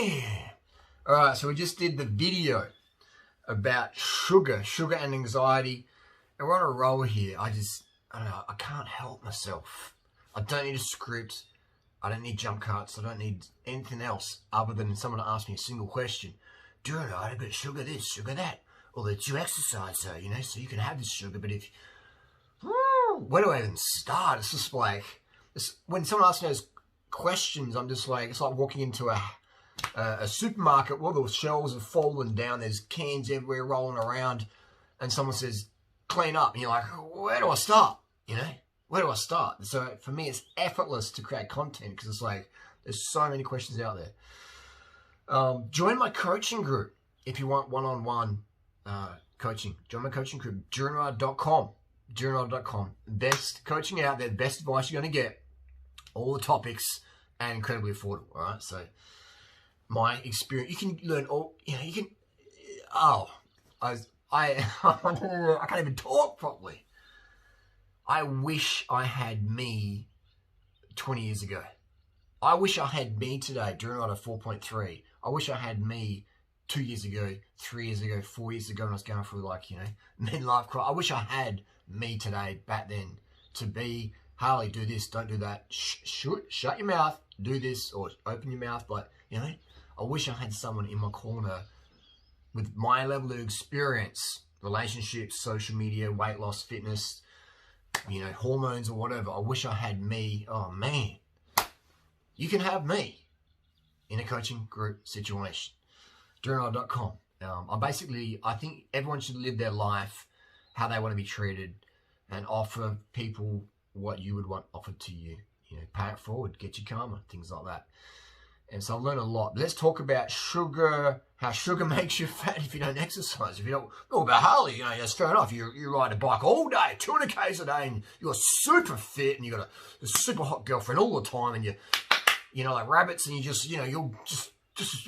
man. All right, so we just did the video about sugar and anxiety. And we're on a roll here. I don't know, I can't help myself. I don't need a script. I don't need jump cuts. I don't need anything else other than someone to ask me a single question. Durianrider, but sugar this, sugar that. Or that you exercise, so you can have this sugar, but if... where do I even start? It's just like... when someone asks me those questions, I'm just like... It's like walking into a supermarket where the shelves have fallen down. There's cans everywhere rolling around. And someone says, clean up. And you're like, where do I start? Where do I start? So for me, it's effortless to create content because it's like, there's so many questions out there. Join my coaching group if you want one-on-one coaching. Join my coaching group, Durianrider.com. Durianrider.com. Best coaching out there, best advice you're going to get. All the topics and incredibly affordable. All right. So my experience, you can learn all, you can, I can't even talk properly. I wish I had me 20 years ago. I wish I had me today, Durianrider 4.3. I wish I had me 2 years ago, 3 years ago, 4 years ago when I was going through midlife crisis. I wish I had me today back then to be, Harley, do this, don't do that. Shut your mouth, do this, or open your mouth. But, I wish I had someone in my corner with my level of experience, relationships, social media, weight loss, fitness, hormones or whatever. I wish I had me. Oh, man. You can have me in a coaching group situation. Durianrider.com. I think everyone should live their life how they want to be treated and offer people what you would want offered to you. Pay it forward, get your karma, things like that. And so I've learned a lot. But let's talk about sugar, how sugar makes you fat if you don't exercise. If you don't, about Harley, you're straight off. You ride a bike all day, 200 Ks a day, and you're super fit, and you got a super hot girlfriend all the time, and you like rabbits, and you'll just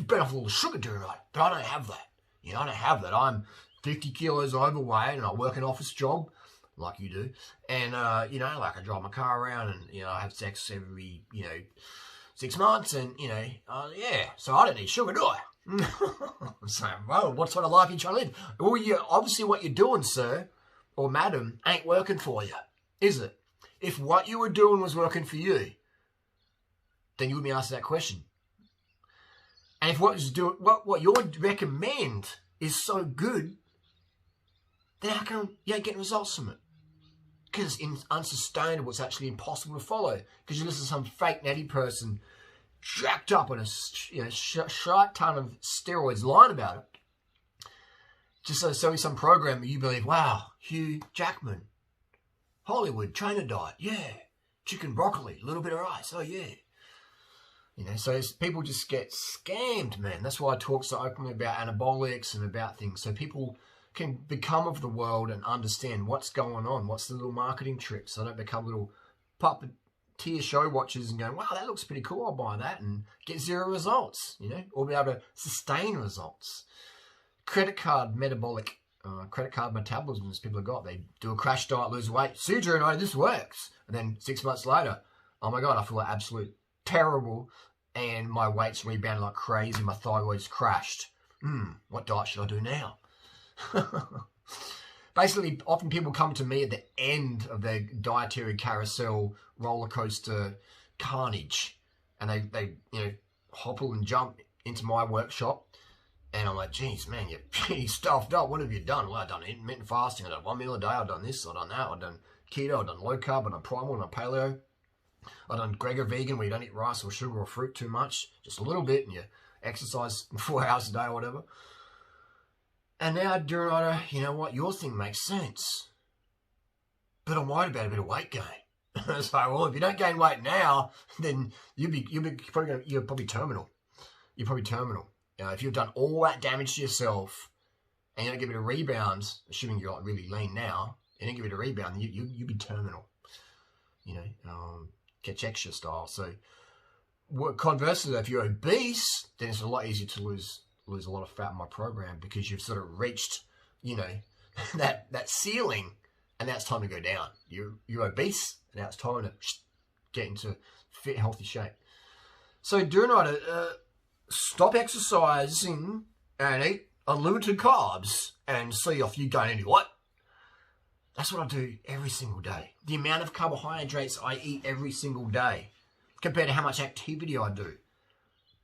burn off a little sugar during the night. But I don't have that. I don't have that. I'm 50 kilos overweight, and I work an office job like you do, and like I drive my car around, and I have sex every 6 months, and so I don't need sugar, do I? I'm saying, well, what sort of life are you trying to live? Well, obviously what you're doing, sir or madam, ain't working for you, is it? If what you were doing was working for you, then you wouldn't be asked that question. And if what you would recommend is so good, then how come you ain't getting results from it? Because it's unsustainable. It's actually impossible to follow. Because you listen to some fake natty person jacked up on a shite ton of steroids lying about it. Just so in some program you believe, wow, Hugh Jackman, Hollywood, trainer diet, yeah, chicken broccoli, a little bit of rice, oh yeah. So people just get scammed, man. That's why I talk so openly about anabolics and about things. So people can become of the world and understand what's going on, what's the little marketing tricks, so they don't become little puppeteer show watchers and going, wow, that looks pretty cool, I'll buy that, and get zero results, or be able to sustain results. Credit card metabolism, as people have got, they do a crash diet, lose weight, see, Durianrider, this works, and then 6 months later, oh my God, I feel like absolute terrible, and my weight's rebounded like crazy, my thyroid's crashed. What diet should I do now? Basically, often people come to me at the end of their dietary carousel roller coaster carnage, and they hopple and jump into my workshop, and I'm like, geez, man, you're pretty stuffed up. What have you done? Well, I've done intermittent fasting. I've done 1 meal a day. I've done this. I've done that. I've done keto. I've done low carb. I've done primal. I've done paleo. I've done Gregor vegan, where you don't eat rice or sugar or fruit too much, just a little bit, and you exercise 4 hours a day or whatever. And now, Durianrider, you know what? Your thing makes sense. But I'm worried about a bit of weight gain. So, well, if you don't gain weight now, then you're probably terminal. You're probably terminal. If you've done all that damage to yourself and you don't give it a rebound, assuming you're like really lean now, and don't give it a rebound, you'll be terminal. Cachexia style. So, conversely, if you're obese, then it's a lot easier to lose a lot of fat in my program, because you've sort of reached, that ceiling, and now it's time to go down. You're obese, and now it's time to get into fit, healthy shape. So Durianrider, stop exercising and eat unlimited carbs and see if you gain any what? That's what I do every single day. The amount of carbohydrates I eat every single day compared to how much activity I do.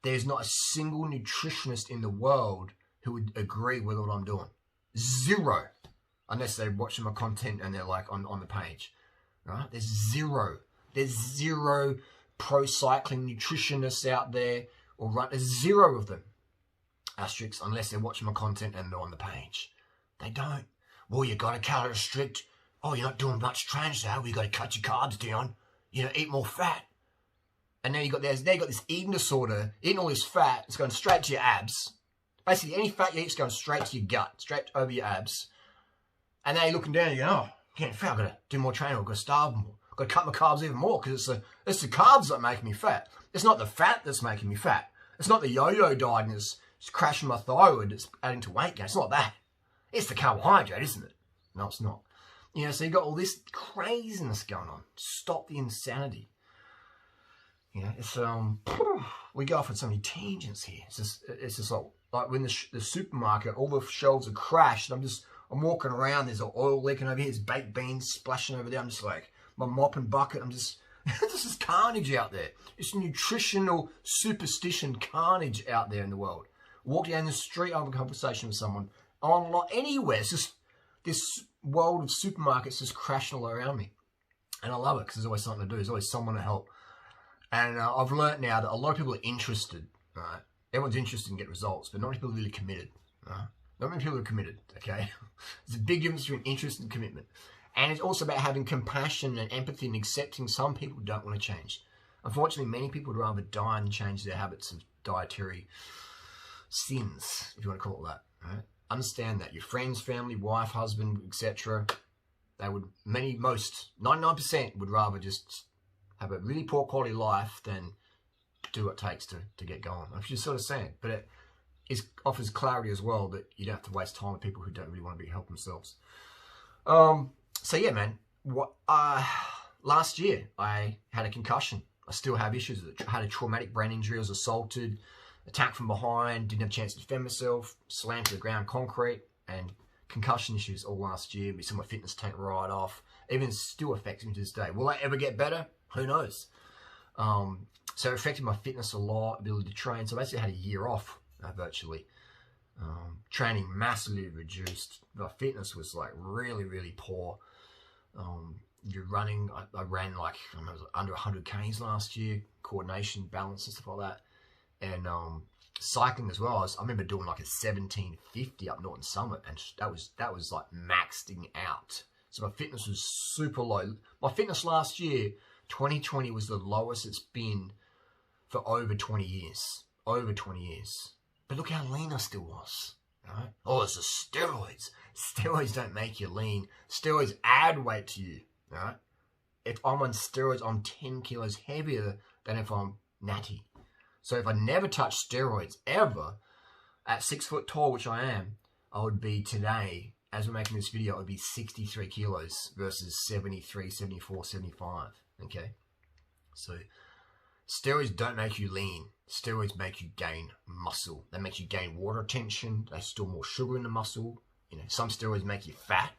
There's not a single nutritionist in the world who would agree with what I'm doing. Zero. Unless they're watching my content and they're like on the page. Right? There's zero. There's zero pro cycling nutritionists out there. There's zero of them. Asterisks, unless they're watching my content and they're on the page. They don't. Well, you got to calorie restrict. Oh, you're not doing much training today. Well, you got to cut your carbs down. You know, eat more fat. And now you got this eating disorder, eating all this fat. It's going straight to your abs. Basically, any fat you eat is going straight to your gut, straight over your abs. And now you're looking down and you're going, oh, getting fat. I've got to do more training. I've got to starve more. I've got to cut my carbs even more because it's the carbs that make me fat. It's not the fat that's making me fat. It's not the yo-yo diet and it's crashing my thyroid. It's adding to weight gain. It's not that. It's the carbohydrate, isn't it? No, it's not. You know, so you've got all this craziness going on. Stop the insanity. You know, it's we go off on so many tangents here. It's just like when the supermarket, all the shelves are crashed. And I'm walking around. There's oil leaking over here. There's baked beans splashing over there. I'm just like my mop and bucket. This is carnage out there. It's nutritional superstition carnage out there in the world. Walk down the street, I have a conversation with someone. Online, anywhere. It's just this world of supermarkets just crashing all around me. And I love it because there's always something to do. There's always someone to help. And I've learnt now that a lot of people are interested, right? Everyone's interested in getting results, but not many people are really committed, right? Not many people are committed, okay? There's a big difference between interest and commitment. And it's also about having compassion and empathy and accepting some people don't want to change. Unfortunately, many people would rather die than change their habits of dietary sins, if you want to call it that, right? Understand that your friends, family, wife, husband, etc., they would, most, 99% would rather just have a really poor quality life than do what it takes to get going. I'm just sort of saying, but it offers clarity as well that you don't have to waste time with people who don't really want to help themselves. So yeah, man, last year I had a concussion. I still have issues with it. I had a traumatic brain injury. I was assaulted, attacked from behind, didn't have a chance to defend myself, slammed to the ground, concrete, and concussion issues all last year. We saw my fitness tank right off. Even still affects me to this day. Will I ever get better? Who knows? So it affected my fitness a lot, ability to train. So I basically had a year off, virtually. Training massively reduced. My fitness was like really, really poor. You're running, I ran like under 100 Ks last year, coordination, balance and stuff like that. And cycling as well. I remember doing like a 1750 up Norton Summit, and that was like maxing out. So my fitness was super low. My fitness last year, 2020, was the lowest it's been for over 20 years. Over 20 years. But look how lean I still was. Right? Oh, it's the steroids. Steroids don't make you lean. Steroids add weight to you. Right? If I'm on steroids, I'm 10 kilos heavier than if I'm natty. So if I never touch steroids ever, at 6 foot tall, which I am, I would be today, as we're making this video, I would be 63 kilos versus 73, 74, 75. Okay? So steroids don't make you lean. Steroids make you gain muscle. They make you gain water retention. They store more sugar in the muscle. You know, some steroids make you fat.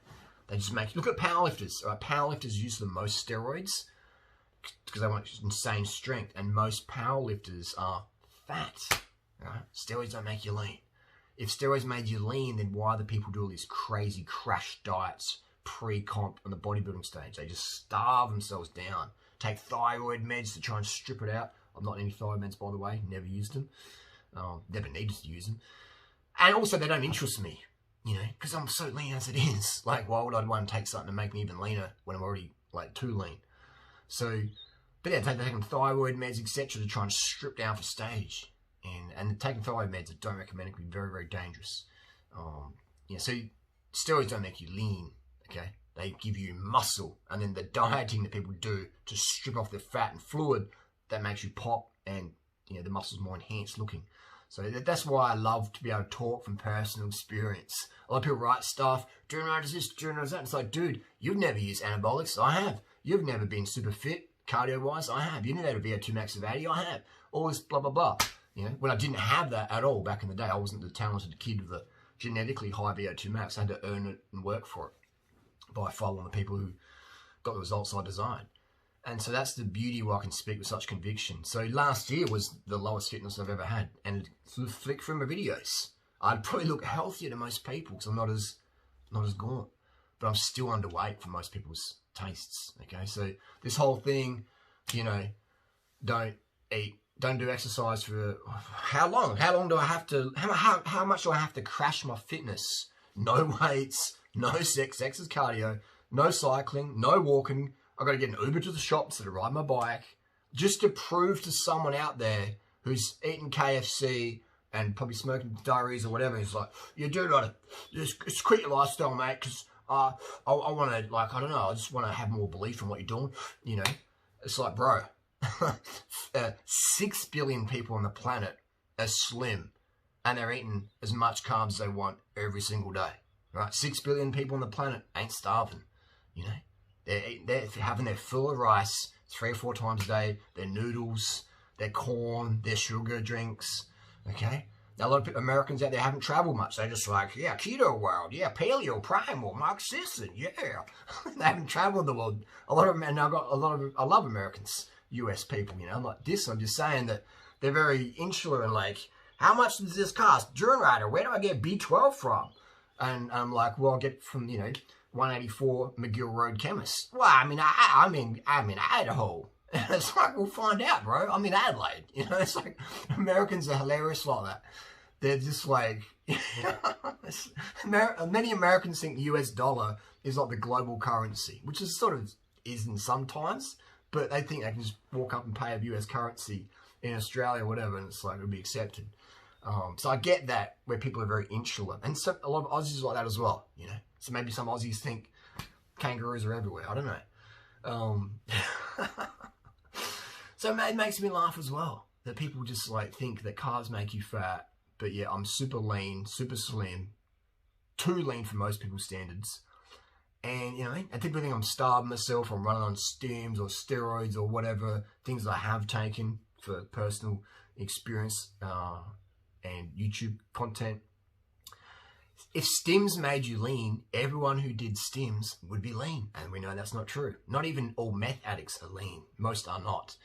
They just make you... Look at powerlifters. Powerlifters use the most steroids because they want insane strength. And most powerlifters are fat. Right? Steroids don't make you lean. If steroids made you lean, then why do people do all these crazy crash diets pre-comp on the bodybuilding stage? They just starve themselves down. Take thyroid meds to try and strip it out. I'm not on any thyroid meds, by the way. Never used them. Never needed to use them. And also, they don't interest me, you know, because I'm so lean as it is. Like, why would I want to take something to make me even leaner when I'm already, like, too lean? So, but yeah, taking thyroid meds, etc., to try and strip down for stage. And taking thyroid meds, I don't recommend. It can be very, very dangerous. Yeah, so steroids don't make you lean, okay? They give you muscle. And then the dieting that people do to strip off the fat and fluid, that makes you pop, and you know the muscle's more enhanced looking. So that's why I love to be able to talk from personal experience. A lot of people write stuff, Durianrider does this, Durianrider does that. It's like, dude, you've never used anabolics. I have. You've never been super fit, cardio-wise. I have. You've never had a VO2 max of 80. I have. All this blah, blah, blah. You know, when I didn't have that at all back in the day, I wasn't the talented kid with a genetically high VO2 max. I had to earn it and work for it by following the people who got the results I designed. And so that's the beauty where I can speak with such conviction. So last year was the lowest fitness I've ever had. And through the flick through my videos, I'd probably look healthier than most people because I'm not as gaunt. But I'm still underweight for most people's tastes. Okay, so this whole thing, you know, don't do exercise for how long? How long do I have to? How much do I have to crash my fitness? No weights, no sex is cardio, no cycling, no walking. I've got to get an Uber to the shops to ride my bike just to prove to someone out there who's eating KFC and probably smoking diaries or whatever. It's like, you do gotta just quit your lifestyle, mate, because I want to, like, I don't know, I just want to have more belief in what you're doing. You know, it's like, bro, 6 billion people on the planet are slim and they're eating as much carbs as they want every single day, right? 6 billion people on the planet ain't starving, you know. They're having their full of rice 3 or 4 times a day, their noodles, their corn, their sugar drinks, okay? Now, a lot of Americans out there haven't traveled much. They're just like, yeah, keto world, yeah, paleo, primal, Mark Sisson, yeah. They haven't traveled the world. A lot of them, and I love Americans, US people, you know. I'm like this, I'm just saying that they're very insular and like, how much does this cost? Durianrider, where do I get B12 from? And I'm like, well, I'll get from, you know, 184 McGill Road Chemist. Well, I mean, I'm in Idaho. It's like, we'll find out, bro. I'm in Adelaide. You know, it's like, Americans are hilarious like that. They're just like, many Americans think the US dollar is like the global currency, which is sort of isn't sometimes, but they think they can just walk up and pay a US currency in Australia or whatever, and it's like, it'll be accepted. So I get that, where people are very insular. And so a lot of Aussies are like that as well, you know. So maybe some Aussies think kangaroos are everywhere. I don't know. So it makes me laugh as well, that people just like think that carbs make you fat. But yeah, I'm super lean, super slim, too lean for most people's standards. And, you know, and people think I'm starving myself, I'm running on stims or steroids or whatever, things I have taken for personal experience and YouTube content. If stims made you lean, everyone who did stims would be lean. And we know that's not true. Not even all meth addicts are lean. Most are not.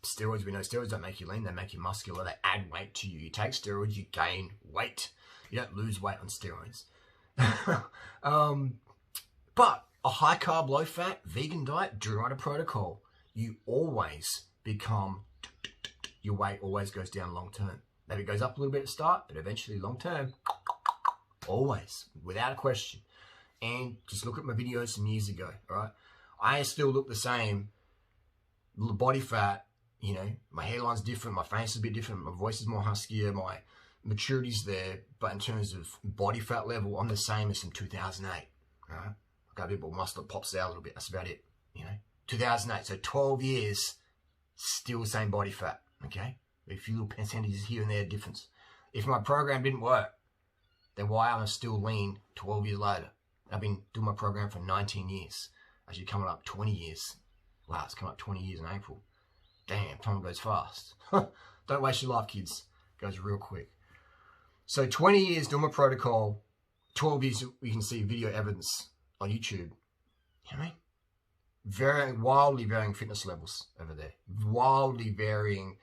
Steroids, we know steroids don't make you lean. They make you muscular. They add weight to you. You take steroids, you gain weight. You don't lose weight on steroids. But a high carb, low fat, vegan diet, Durianrider protocol, you always become, your weight always goes down long term. Maybe it goes up a little bit at the start, but eventually long term, always, without a question. And just look at my videos some years ago, all right? I still look the same, body fat, you know, my hairline's different, my face is a bit different, my voice is more huskier, my maturity's there, but in terms of body fat level, I'm the same as in 2008, all right? I got a bit more muscle that pops out a little bit, that's about it, you know? 2008, so 12 years, still the same body fat, okay? A few little percentages here and there difference. If my program didn't work, then why am I still lean 12 years later? I've been doing my program for 19 years. Actually coming up 20 years. Wow, it's coming up 20 years in April. Damn, time goes fast. Don't waste your life, kids. It goes real quick. So 20 years doing my protocol, 12 years you can see video evidence on YouTube. You know what I mean? Wildly varying fitness levels over there. Wildly varying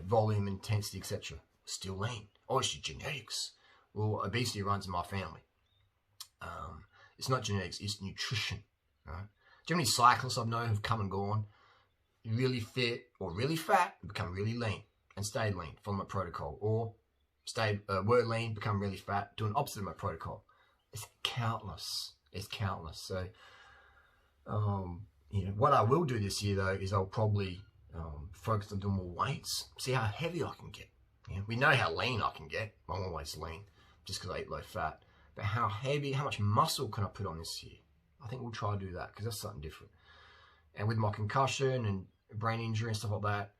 volume, intensity, etc. Still lean. Oh, it's your genetics. Well, obesity runs in my family. It's not genetics, it's nutrition. Right? Do you know how many cyclists I know who've come and gone, really fit or really fat, and become really lean and stayed lean, follow my protocol, or were lean, become really fat, doing opposite of my protocol. It's countless. It's countless. So, you know, what I will do this year though is I'll probably focus on doing more weights, see how heavy I can get. Yeah, we know how lean I can get. I'm always lean, just because I eat low fat. But how heavy, how much muscle can I put on this year? I think we'll try to do that, because that's something different. And with my concussion and brain injury and stuff like that,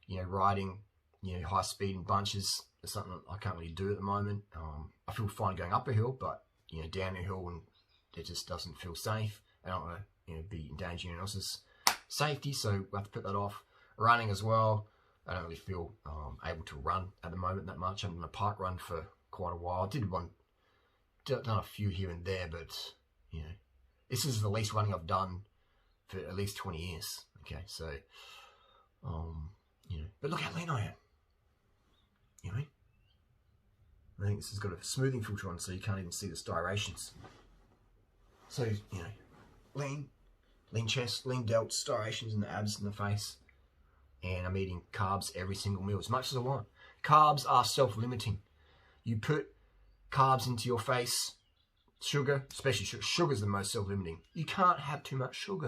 you know, riding, you know, high speed in bunches is something I can't really do at the moment. I feel fine going up a hill, but, you know, down a hill, and it just doesn't feel safe. I don't want to, you know, be endangering anyone else's safety, so we have to put that off. Running as well, I don't really feel able to run at the moment that much. I'm on a park run for quite a while. I did done a few here and there, but you know, this is the least running I've done for at least 20 years. Okay, so you know, but look how lean I am. You know, I think this has got a smoothing filter on, so you can't even see the striations. So you know, lean chest, lean delts, striations in the abs and the face. And I'm eating carbs every single meal as much as I want. Carbs are self-limiting. You put carbs into your face, sugar, especially sugar is the most self-limiting. You can't have too much sugar.